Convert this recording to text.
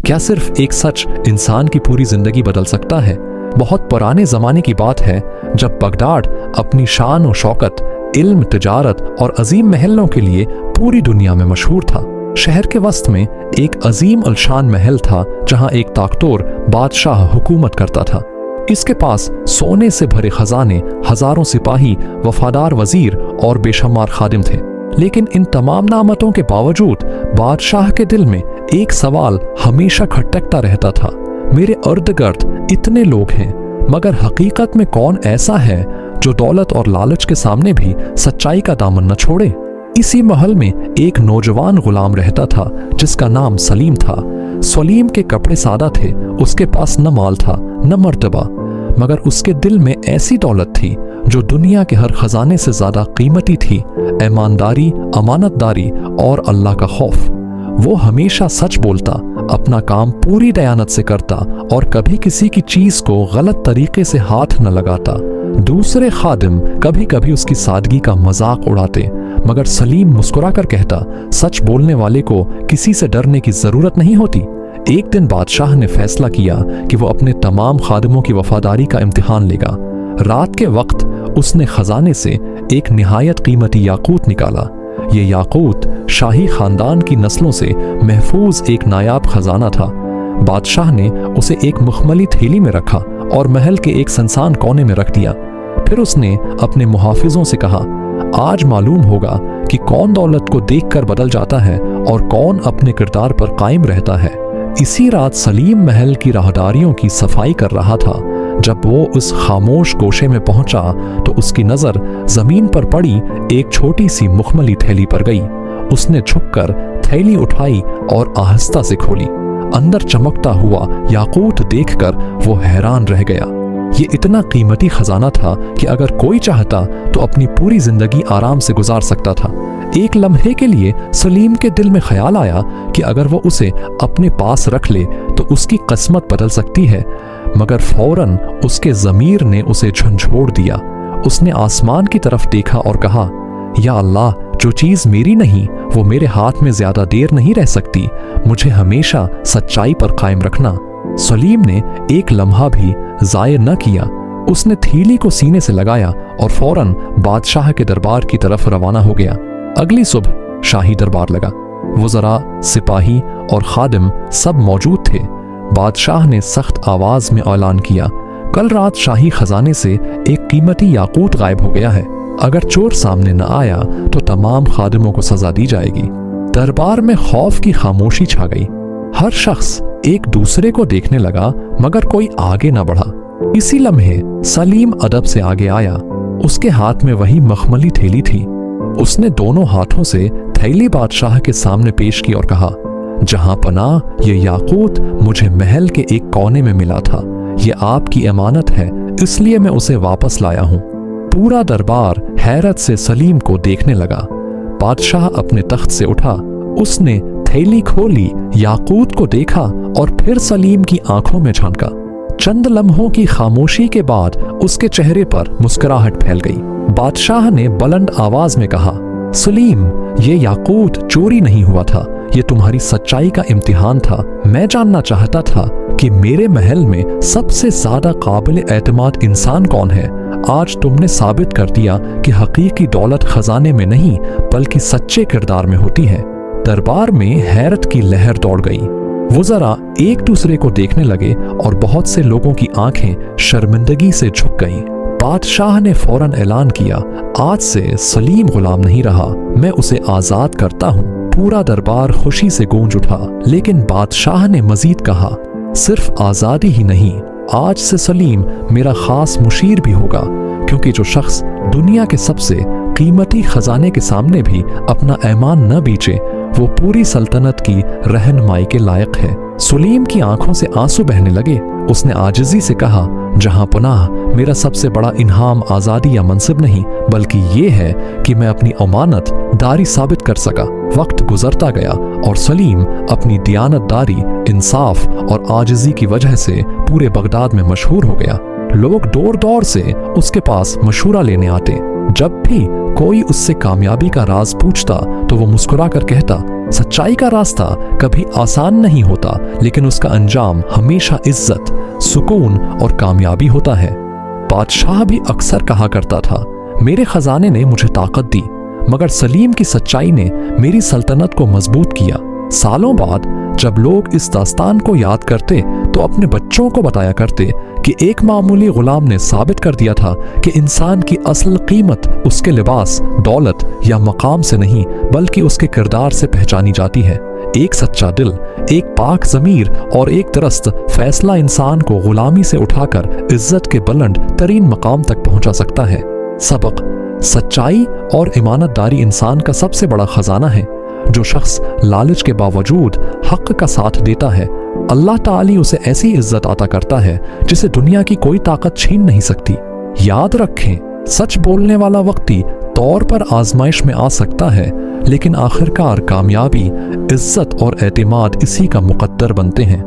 क्या सिर्फ एक सच इंसान की पूरी जिंदगी बदल सकता है? बहुत पुराने जमाने की बात है जब बगदाद अपनी शान और शौकत, इल्म, तिजारत और अजीम महलों के लिए पूरी दुनिया में मशहूर था। शहर के वस्त में एक अजीम अलशान महल था जहां एक ताकतोर बादशाह हुकूमत करता था। इसके पास सोने से भरे खजाने, हजारों सिपाही, वफादार वजीर और बेशुमार खादिम थे। लेकिन इन तमाम नामतों के बावजूद बादशाह के दिल में एक सवाल हमेशा खटकता रहता था, मेरे इर्द गिर्द इतने लोग हैं, मगर हकीकत में कौन ऐसा है जो दौलत और लालच के सामने भी सच्चाई का दामन न छोड़े? इसी महल में एक नौजवान गुलाम रहता था जिसका नाम सलीम था। सलीम के कपड़े सादा थे, उसके पास न माल था न मर्तबा, मगर उसके दिल में ऐसी दौलत थी जो दुनिया के हर खजाने से ज्यादा कीमती थी, ईमानदारी, अमानतदारी और अल्लाह का खौफ। वो हमेशा सच बोलता, अपना काम पूरी दयानत से करता और कभी किसी की चीज को गलत तरीके से हाथ न लगाता। दूसरे खादिम कभी कभी उसकी सादगी का मजाक उड़ाते, मगर सलीम मुस्कुराकर कहता, सच बोलने वाले को किसी से डरने की जरूरत नहीं होती। एक दिन बादशाह ने फैसला किया कि वो अपने तमाम खादिमों की वफादारी का इम्तिहान लेगा। रात के वक्त उसने खजाने से एक निहायत कीमती याकूत निकाला। ये याकूत शाही खानदान की नस्लों से महफूज एक नायाब खजाना था। बादशाह ने उसे एक मखमली थैली में रखा और महल के एक सुनसान कोने में रख दिया। फिर उसने अपने मुहाफिजों से कहा, आज मालूम होगा कि कौन दौलत को देखकर बदल जाता है और कौन अपने किरदार पर कायम रहता है। इसी रात सलीम महल की राहदारियों की सफाई कर रहा था। जब वो उस खामोश गोशे में पहुंचा तो उसकी नजर जमीन पर पड़ी एक छोटी सी मुखमली थैली पर गई। उसने झुककर थैली उठाई और आहिस्ता से खोली। अंदर चमकता हुआ याकूत देखकर वो हैरान रह गया। ये इतना कीमती खजाना था कि अगर कोई चाहता तो अपनी पूरी जिंदगी आराम से गुजार सकता था। एक लम्हे के लिए सलीम के दिल में ख्याल आया कि अगर वो उसे अपने पास रख ले तो उसकी किस्मत बदल सकती है, मगर फौरन उसके ज़मीर ने उसे झंझोड़ दिया। उसने आसमान की तरफ देखा और कहा, या अल्लाह, जो चीज़ मेरी नहीं वो मेरे हाथ में ज्यादा देर नहीं रह सकती। मुझे हमेशा सच्चाई पर कायम रखना। सलीम ने एक लम्हा भी ज़ाय न किया। उसने थैली को सीने से लगाया और फौरन बादशाह के दरबार की तरफ रवाना हो गया। अगली सुबह शाही दरबार लगा। वज़रा, सिपाही और खादिम सब मौजूद थे। बादशाह ने सख्त आवाज में ऐलान किया, कल रात शाही खजाने से एक कीमती याकूत गायब हो गया है। अगर चोर सामने न आया तो तमाम खादिमों को सजा दी जाएगी। दरबार में खौफ की खामोशी छा गई। हर शख्स एक दूसरे को देखने लगा, मगर कोई आगे न बढ़ा। इसी लम्हे सलीम अदब से आगे आया। उसके हाथ में वही मखमली थैली थी। उसने दोनों हाथों से थैली बादशाह के सामने पेश की और कहा, जहां पनाह, ये याकूत मुझे महल के एक कोने में मिला था। ये आपकी अमानत है, इसलिए मैं उसे वापस लाया हूं। पूरा दरबार हैरत से सलीम को देखने लगा। बादशाह अपने तख्त से उठा। उसने थैली खोली, याकूत को देखा और फिर सलीम की आंखों में झांका। चंद लम्हों की खामोशी के बाद उसके चेहरे पर मुस्कुराहट फैल गई। बादशाह ने बुलंद आवाज में कहा, सलीम, ये याकूत चोरी नहीं हुआ था, ये तुम्हारी सच्चाई का इम्तिहान था। मैं जानना चाहता था कि मेरे महल में सबसे ज्यादा काबिल एतमाद इंसान कौन है। आज तुमने साबित कर दिया कि हकीकी दौलत खजाने में नहीं बल्कि सच्चे किरदार में होती है। दरबार में हैरत की लहर दौड़ गई। वज़रा एक दूसरे को देखने लगे और बहुत से लोगों की आंखें शर्मिंदगी से झुक गईं। बादशाह ने फौरन ऐलान किया, आज से सलीम गुलाम नहीं रहा, मैं उसे आजाद करता हूँ। पूरा दरबार खुशी से गूंज उठा। लेकिन बादशाह ने मजीद कहा, सिर्फ आजादी ही नहीं, आज से सलीम मेरा खास मुशीर भी होगा, क्योंकि जो शख्स दुनिया के सबसे कीमती खजाने के सामने भी अपना ईमान न बेचे वो पूरी सल्तनत की रहनुमाई के लायक है। सलीम की आंखों से आंसू बहने लगे। उसने आजिजी से कहा, जहां पुनाह मेरा सबसे बड़ा इनाम आजादी या मनसिब नहीं बल्कि ये है कि मैं अपनी अमानत दारी साबित कर सका। वक्त गुजरता गया और सलीम अपनी दियानतदारी, इंसाफ और आजिजी की वजह से पूरे बगदाद में मशहूर हो गया। लोग दौर दौर से उसके पास मशूरा लेने आते। जब भी कोई उससे कामयाबी का राज पूछता तो वो मुस्कुरा कर कहता, सच्चाई का रास्ता कभी आसान नहीं होता, लेकिन उसका अंजाम हमेशा इज्जत, सुकून और कामयाबी होता है। बादशाह भी अक्सर कहा करता था, मेरे खजाने ने मुझे ताकत दी, मगर सलीम की सच्चाई ने मेरी सल्तनत को मजबूत किया। सालों बाद जब लोग इस दास्तान को याद करते तो अपने बच्चों को बताया करते कि एक मामूली गुलाम ने साबित कर दिया था कि इंसान की असल कीमत उसके लिबास, दौलत या मकाम से नहीं बल्कि उसके किरदार से पहचानी जाती है। एक सच्चा दिल, एक पाक ज़मीर और एक दरस्त फैसला इंसान को गुलामी से उठाकर इज्जत के बुलंद तरीन मकाम तक पहुंचा सकता है। सबक: सच्चाई और ईमानतदारी इंसान का सबसे बड़ा खजाना है। जो शख्स लालच के बावजूद हक का साथ देता है, अल्लाह ताली उसे ऐसी इज्जत अता करता है जिसे दुनिया की कोई ताकत छीन नहीं सकती। याद रखें, सच बोलने वाला वक्ती तौर पर आजमाइश में आ सकता है, लेकिन आखिरकार कामयाबी, इज्जत और एतमाद इसी का मुकद्दर बनते हैं।